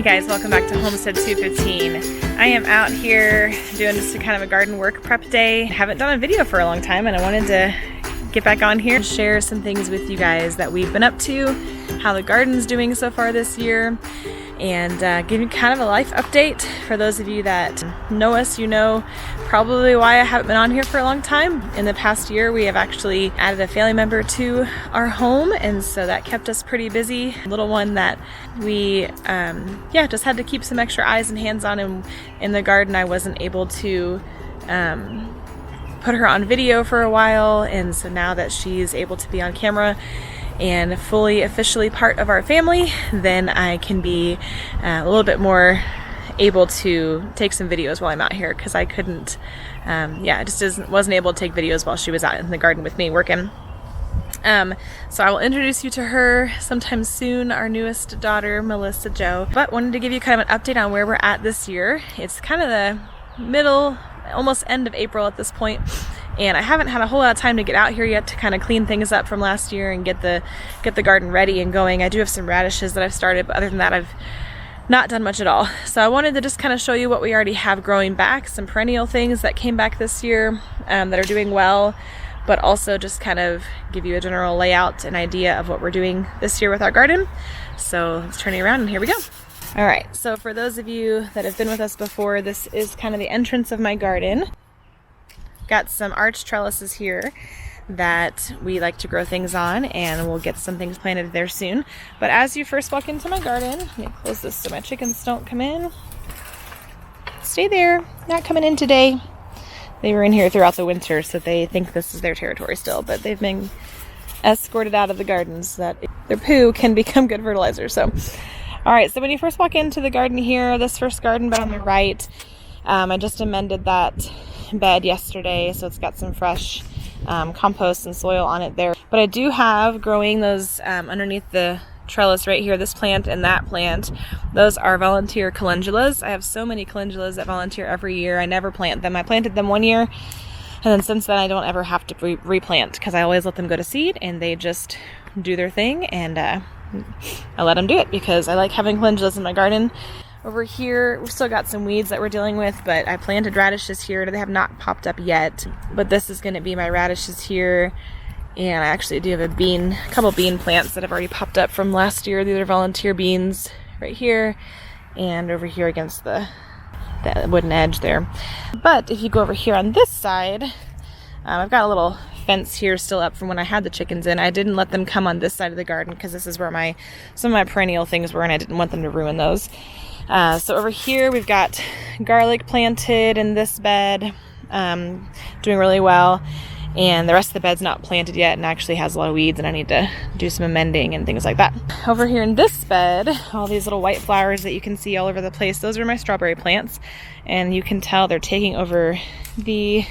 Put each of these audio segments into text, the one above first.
guys, welcome back to Homestead 215. I am out here doing just a kind of a garden work prep day. I haven't done a video for a long time and I wanted to get back on here and share some things with you guys that we've been up to, how the garden's doing so far this year, and give you kind of a life update. For those of you that know us, you know probably why I haven't been on here for a long time. In the past year, we have actually added a family member to our home, and so that kept us pretty busy. A little one that we just had to keep some extra eyes and hands on in the garden. I wasn't able to put her on video for a while, and so now that she's able to be on camera and officially part of our family, then I can be a little bit more able to take some videos while I'm out here, because I couldn't, I just wasn't able to take videos while she was out in the garden with me working. So I will introduce you to her sometime soon, our newest daughter, Melissa Jo. But wanted to give you kind of an update on where we're at this year. It's kind of the middle, almost end of April at this point, and I haven't had a whole lot of time to get out here yet to kind of clean things up from last year and get the garden ready and going. I do have some radishes that I've started, but other than that, I've not done much at all. So I wanted to just kind of show you what we already have growing back, some perennial things that came back this year that are doing well, but also just kind of give you a general layout and idea of what we're doing this year with our garden. So let's turn it around and here we go. All right, so for those of you that have been with us before, this is kind of the entrance of my garden. Got some arch trellises here that we like to grow things on, and we'll get some things planted there soon. But as you first walk into my garden, let me close this so my chickens don't come in. Stay there, not coming in today. They were in here throughout the winter, so they think this is their territory still, but they've been escorted out of the gardens that their poo can become good fertilizer. So, all right, so when you first walk into the garden here, this first garden bed on the right, I just amended that bed yesterday, so it's got some fresh compost and soil on it there. But I do have growing those underneath the trellis right here, this plant and that plant. Those are volunteer calendulas. I have so many calendulas that volunteer every year. I never plant them. I planted them one year, and then since then I don't ever have to replant, because I always let them go to seed and they just do their thing, and I let them do it because I like having calendulas in my garden. Over here, we've still got some weeds that we're dealing with, but I planted radishes here. They have not popped up yet, but this is going to be my radishes here. And I actually do have a couple bean plants that have already popped up from last year. These are volunteer beans right here and over here against the wooden edge there. But if you go over here on this side, I've got a little fence here still up from when I had the chickens in. I didn't let them come on this side of the garden because this is where some of my perennial things were, and I didn't want them to ruin those. So over here we've got garlic planted in this bed, doing really well, and the rest of the bed's not planted yet and actually has a lot of weeds, and I need to do some amending and things like that. Over here in this bed, all these little white flowers that you can see all over the place, those are my strawberry plants, and you can tell they're taking over the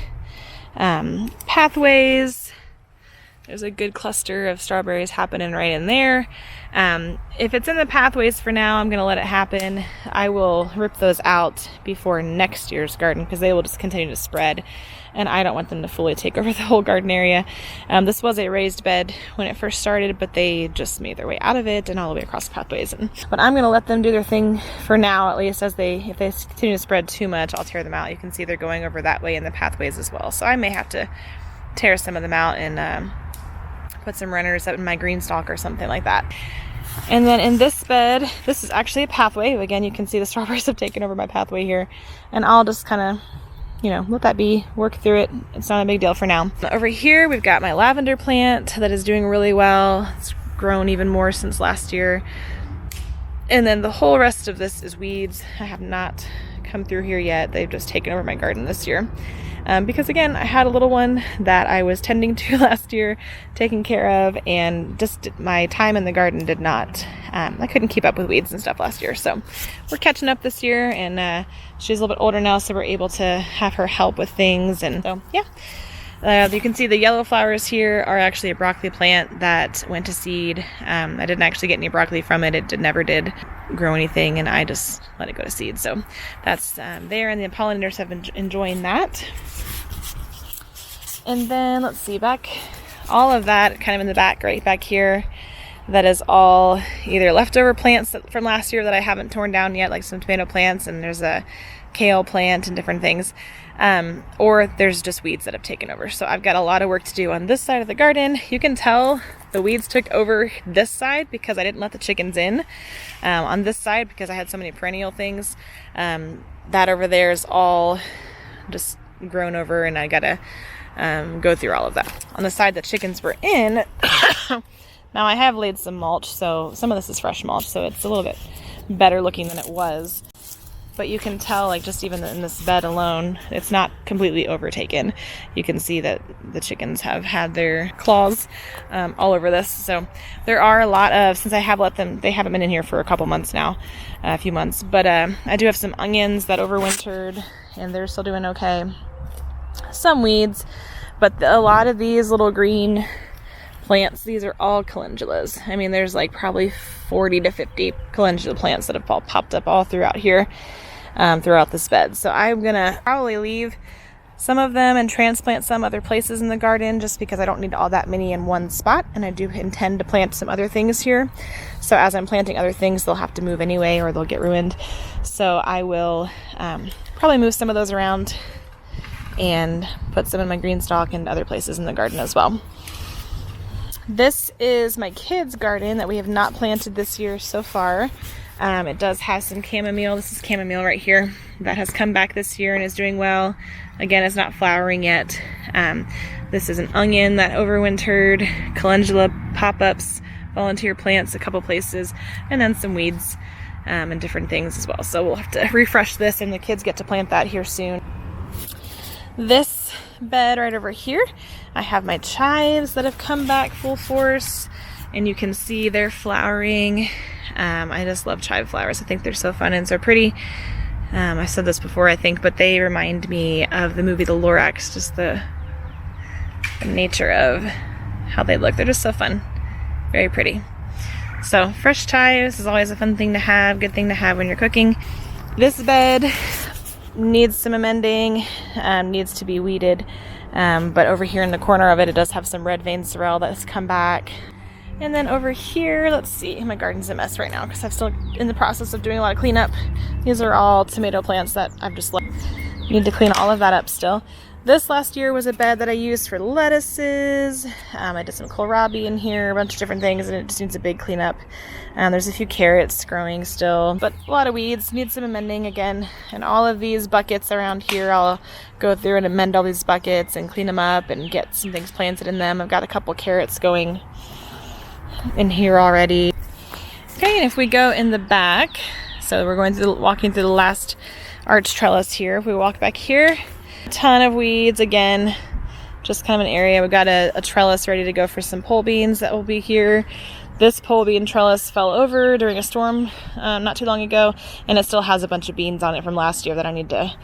pathways. There's a good cluster of strawberries happening right in there. If it's in the pathways for now, I'm going to let it happen. I will rip those out before next year's garden because they will just continue to spread, and I don't want them to fully take over the whole garden area. This was a raised bed when it first started, but they just made their way out of it and all the way across the pathways. But I'm going to let them do their thing for now, at least. If they continue to spread too much, I'll tear them out. You can see they're going over that way in the pathways as well. So I may have to tear some of them out and put some runners up in my green stalk or something like that. And then in this bed, this is actually a pathway. Again, you can see the strawberries have taken over my pathway here, and I'll just kind of, let that be, work through it. It's not a big deal for now. Over here, we've got my lavender plant that is doing really well. It's grown even more since last year. And then the whole rest of this is weeds. I have not come through here yet. They've just taken over my garden this year. Because again, I had a little one that I was tending to last year, taking care of, and just my time in the garden did not, I couldn't keep up with weeds and stuff last year. So we're catching up this year, and she's a little bit older now, so we're able to have her help with things. And so, yeah. You can see the yellow flowers here are actually a broccoli plant that went to seed. I didn't actually get any broccoli from it. It never did grow anything, and I just let it go to seed. So that's there, and the pollinators have been enjoying that. And then let's see, all of that kind of in the back, right back here. that is all either leftover plants from last year that I haven't torn down yet, like some tomato plants, and there's a kale plant and different things, or there's just weeds that have taken over. So I've got a lot of work to do on this side of the garden. You can tell the weeds took over this side because I didn't let the chickens in. On this side, because I had so many perennial things, that over there is all just grown over, and I gotta go through all of that. On the side that chickens were in, now I have laid some mulch, so some of this is fresh mulch, so it's a little bit better looking than it was. But you can tell, like, just even in this bed alone, it's not completely overtaken. You can see that the chickens have had their claws all over this. So there are a lot of, since I have let them, they haven't been in here for a couple months now, a few months. But I do have some onions that overwintered, and they're still doing okay. Some weeds, but a lot of these little green plants, these are all calendulas. I mean, there's like probably 40 to 50 calendula plants that have all popped up all throughout here, throughout this bed. So I'm gonna probably leave some of them and transplant some other places in the garden, just because I don't need all that many in one spot, and I do intend to plant some other things here. So as I'm planting other things, they'll have to move anyway, or they'll get ruined. So I will probably move some of those around and put some in my green stalk and other places in the garden as well. This is my kids' garden that we have not planted this year so far. It does have some chamomile. This is chamomile right here that has come back this year and is doing well. Again, it's not flowering yet. This is an onion that overwintered, calendula pop-ups, volunteer plants a couple places, and then some weeds and different things as well. So we'll have to refresh this, and the kids get to plant that here soon. This bed right over here, I have my chives that have come back full force, and you can see they're flowering. I just love chive flowers. I think they're so fun and so pretty. I said this before, I think, but they remind me of the movie The Lorax, just the nature of how they look. They're just so fun, very pretty. So fresh chives is always a fun thing to have, good thing to have when you're cooking. This bed needs some amending, needs to be weeded, but over here in the corner of it, it does have some red vein sorrel that has come back. And then over here, let's see, my garden's a mess right now because I'm still in the process of doing a lot of cleanup. These are all tomato plants that I've just need to clean all of that up still. This last year was a bed that I used for lettuces. I did some kohlrabi in here, a bunch of different things, and it just needs a big cleanup. There's a few carrots growing still, but a lot of weeds, need some amending again. And all of these buckets around here, I'll go through and amend all these buckets and clean them up and get some things planted in them. I've got a couple carrots going in here already. Okay, and if we go in the back, so we're going through walking through the last arch trellis here. If we walk back here, a ton of weeds again, just kind of an area. We've got a trellis ready to go for some pole beans that will be here. This pole bean trellis fell over during a storm not too long ago, and it still has a bunch of beans on it from last year that I need to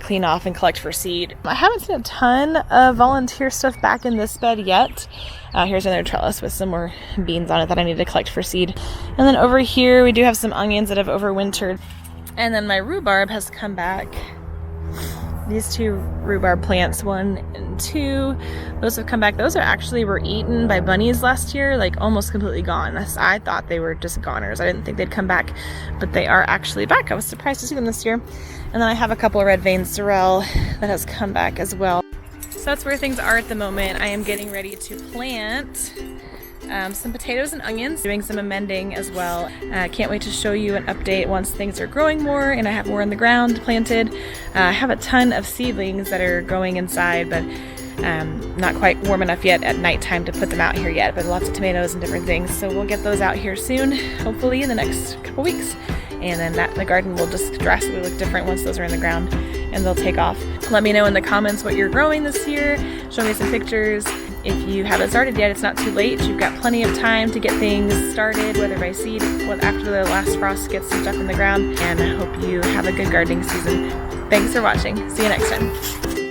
clean off and collect for seed. I haven't seen a ton of volunteer stuff back in this bed yet. Here's another trellis with some more beans on it that I need to collect for seed. And then over here we do have some onions that have overwintered. And then my rhubarb has come back. These two rhubarb plants, 1 and 2, those have come back. Those were eaten by bunnies last year, like almost completely gone. I thought they were just goners. I didn't think they'd come back, but they are actually back. I was surprised to see them this year. And then I have a couple of red vein sorrel that has come back as well. So that's where things are at the moment. I am getting ready to plant some potatoes and onions, doing some amending as well. Can't wait to show you an update once things are growing more and I have more in the ground planted. I have a ton of seedlings that are growing inside, but not quite warm enough yet at nighttime to put them out here yet, but lots of tomatoes and different things. So we'll get those out here soon, hopefully in the next couple weeks. And then the garden will just drastically look different once those are in the ground and they'll take off. Let me know in the comments what you're growing this year. Show me some pictures. If you haven't started yet, it's not too late. You've got plenty of time to get things started, whether by seed, after the last frost gets some stuff in the ground. And I hope you have a good gardening season. Thanks for watching. See you next time.